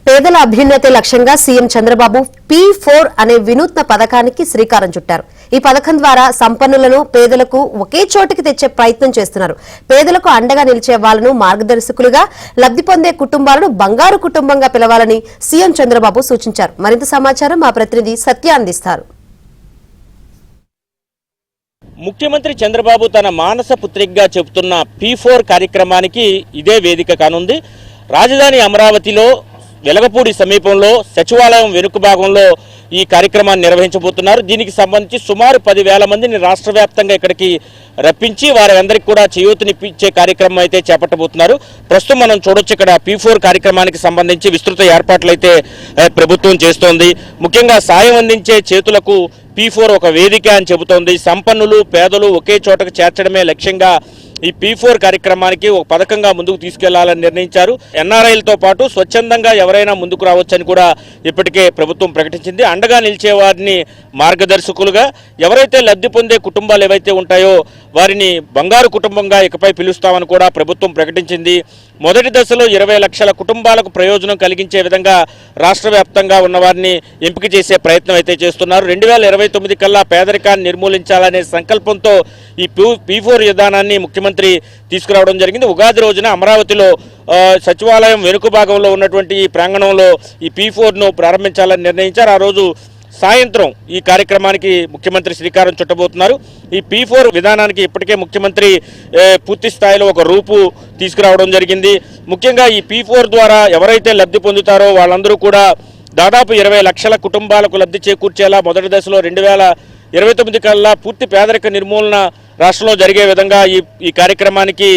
పేదల అభ్యున్నతి లక్ష్యంగా సీఎం చంద్రబాబు P4 అనే వినూత్న పథకానికి శ్రీకారం చుట్టారు. ఈ పథకం ద్వారా సంపన్నులను పేదలకు ఒకే చోటికి తెచ్చే ప్రయత్నం చేస్తున్నారు. పేదలకు అండగా నిలిచే వాళ్లను మార్గదర్శకులుగా, లబ్ధి పొందే కుటుంబాలను బంగారు కుటుంబంగా పిలవాలని సీఎం చంద్రబాబు సూచించారు. మరింత సమాచారం మా ప్రతినిధి సత్య అందిస్తారు. ముఖ్యమంత్రి చంద్రబాబు తన మానస పుత్రికగా చెబుతున్న P4 కార్యక్రమానికి ఇదే వేదిక కానుంది. రాజధాని అమరావతిలో వెలగపూడి సమీపంలో సచివాలయం వెనుక భాగంలో ఈ కార్యక్రమాన్ని నిర్వహించబోతున్నారు. దీనికి సంబంధించి సుమారు 10,000 మందిని రాష్ట్ర వ్యాప్తంగా ఇక్కడికి రప్పించి వారందరికీ కూడా చేయూతనిచ్చే కార్యక్రమం అయితే చేపట్టబోతున్నారు. ప్రస్తుతం మనం చూడొచ్చు ఇక్కడ P4 కార్యక్రమానికి సంబంధించి విస్తృత ఏర్పాట్లు అయితే ప్రభుత్వం చేస్తోంది. ముఖ్యంగా సాయం అందించే చేతులకు P4 ఒక వేదిక అని చెబుతోంది. సంపన్నులు పేదలు ఒకే చోటకు చేర్చడమే లక్ష్యంగా ఈ P4 కార్యక్రమానికి ఒక పథకంగా ముందుకు తీసుకెళ్లాలని నిర్ణయించారు. ఎన్ఆర్ఐలతో పాటు స్వచ్ఛందంగా ఎవరైనా ముందుకు రావచ్చని కూడా ఇప్పటికే ప్రభుత్వం ప్రకటించింది. అండగా నిలిచే వారిని మార్గదర్శకులుగా, ఎవరైతే లబ్ధి పొందే కుటుంబాలు ఏవైతే ఉంటాయో వారిని బంగారు కుటుంబంగా ఇకపై పిలుస్తామని కూడా ప్రభుత్వం ప్రకటించింది. మొదటి దశలో 20 లక్షల కుటుంబాలకు ప్రయోజనం కలిగించే విధంగా రాష్ట్ర వ్యాప్తంగా ఉన్న వారిని ఎంపిక చేసే ప్రయత్నం అయితే చేస్తున్నారు. 2029 కల్లా పేదరికాన్ని నిర్మూలించాలనే సంకల్పంతో ఈ P4 విధానాన్ని ముఖ్యమంత్రి తీసుకురావడం జరిగింది. ఉగాది రోజున అమరావతిలో సచివాలయం వెనుక భాగంలో ఉన్నటువంటి ఈ ప్రాంగణంలో ఈ P4ను ప్రారంభించాలని నిర్ణయించారు. ఆ రోజు సాయంత్రం ఈ కార్యక్రమానికి ముఖ్యమంత్రి శ్రీకారం చుట్టబోతున్నారు. ఈ P4 విధానానికి ఇప్పటికే ముఖ్యమంత్రి పూర్తి స్థాయిలో ఒక రూపు తీసుకురావడం జరిగింది. ముఖ్యంగా ఈ P4 ద్వారా ఎవరైతే లబ్ధి పొందుతారో వాళ్ళందరూ కూడా దాదాపు 20 లక్షల కుటుంబాలకు లబ్ధి చేకూర్చేలా మొదటి దశలో 2029 కల్లా పూర్తి పేదరిక నిర్మూలన రాష్ట్రంలో జరిగే విధంగా ఈ కార్యక్రమానికి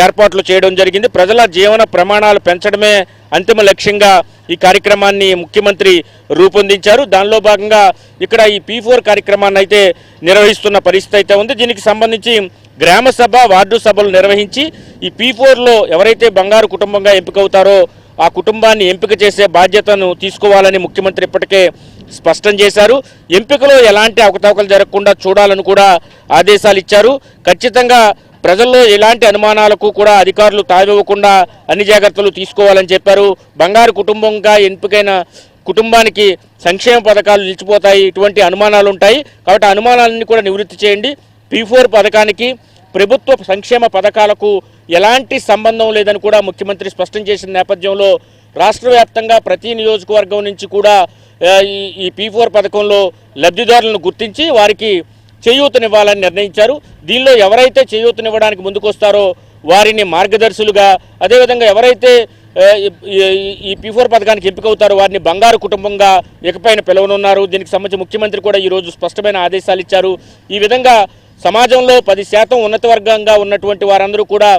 ఏర్పాట్లు చేయడం జరిగింది. ప్రజల జీవన ప్రమాణాలు పెంచడమే అంతిమ లక్ష్యంగా ఈ కార్యక్రమాన్ని ముఖ్యమంత్రి రూపొందించారు. దానిలో భాగంగా ఇక్కడ ఈ P4 కార్యక్రమాన్ని అయితే నిర్వహిస్తున్న పరిస్థితి అయితే ఉంది. దీనికి సంబంధించి గ్రామ సభ, వార్డు సభలు నిర్వహించి ఈ P4లో ఎవరైతే బంగారు కుటుంబంగా ఎంపికవుతారో ఆ కుటుంబాన్ని ఎంపిక చేసే బాధ్యతను తీసుకోవాలని ముఖ్యమంత్రి ఇప్పటికే స్పష్టం చేశారు. ఎంపికలో ఎలాంటి అవకతవకలు జరగకుండా చూడాలని కూడా ఆదేశాలు ఇచ్చారు. ఖచ్చితంగా ప్రజల్లో ఎలాంటి అనుమానాలకు కూడా అధికారులు తావివ్వకుండా అన్ని జాగ్రత్తలు తీసుకోవాలని చెప్పారు. బంగారు కుటుంబంగా ఎంపికైన కుటుంబానికి సంక్షేమ పథకాలు నిలిచిపోతాయి, ఇటువంటి అనుమానాలు ఉంటాయి కాబట్టి అనుమానాలన్నీ కూడా నివృత్తి చేయండి. P4 పథకానికి ప్రభుత్వ సంక్షేమ పథకాలకు ఎలాంటి సంబంధం లేదని కూడా ముఖ్యమంత్రి స్పష్టం చేసిన నేపథ్యంలో రాష్ట్ర వ్యాప్తంగా ప్రతి నియోజకవర్గం నుంచి కూడా ఈ P4 పథకంలో లబ్ధిదారులను గుర్తించి వారికి చేయూతనివ్వాలని నిర్ణయించారు. దీనిలో ఎవరైతే చేయూతనివ్వడానికి ముందుకొస్తారో వారిని మార్గదర్శులుగా, అదేవిధంగా ఎవరైతే ఈ P4 పథకానికి ఎంపికవుతారో వారిని బంగారు కుటుంబంగా ఇకపైన పిలవనున్నారు. దీనికి సంబంధించి ముఖ్యమంత్రి కూడా ఈరోజు స్పష్టమైన ఆదేశాలు ఇచ్చారు. ఈ విధంగా సమాజంలో 10% ఉన్నత వర్గంగా ఉన్నటువంటి వారందరూ కూడా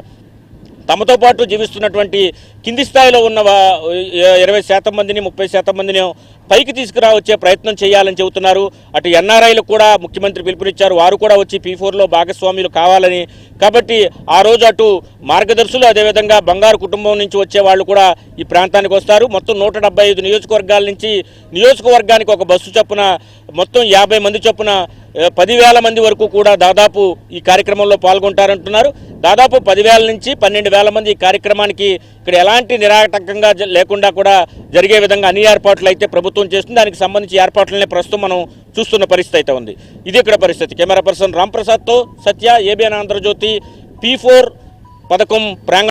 తమతో పాటు జీవిస్తున్నటువంటి కింది స్థాయిలో ఉన్న 20% మందిని, 30% మందిని పైకి తీసుకురావచ్చే ప్రయత్నం చేయాలని చెబుతున్నారు. అటు ఎన్ఆర్ఐలకు కూడా ముఖ్యమంత్రి పిలుపునిచ్చారు. వారు కూడా వచ్చి P4లో భాగస్వాములు కావాలని. కాబట్టి ఆ రోజు అటు మార్గదర్శులు, అదేవిధంగా బంగారు కుటుంబం నుంచి వచ్చే వాళ్ళు కూడా ఈ ప్రాంతానికి వస్తారు. మొత్తం 175 నియోజకవర్గాల నుంచి నియోజకవర్గానికి ఒక బస్సు చొప్పున మొత్తం 50 మంది చొప్పున 10,000 మంది వరకు కూడా దాదాపు ఈ కార్యక్రమంలో పాల్గొంటారంటున్నారు. దాదాపు 10,000 నుంచి 12,000 మంది ఈ కార్యక్రమానికి ఇక్కడ ఎలాంటి నిరాటంకంగా లేకుండా కూడా జరిగే విధంగా అన్ని ఏర్పాట్లు అయితే ప్రభుత్వం చేస్తుంది. దానికి సంబంధించి ఏర్పాట్లనే ప్రస్తుతం మనం చూస్తున్న పరిస్థితి అయితే ఉంది. ఇది ఇక్కడ పరిస్థితి. కెమెరా పర్సన్ రాంప్రసాద్తో సత్య, ABN ఆంధ్రజ్యోతి. P4 పథకం ప్రాంగణం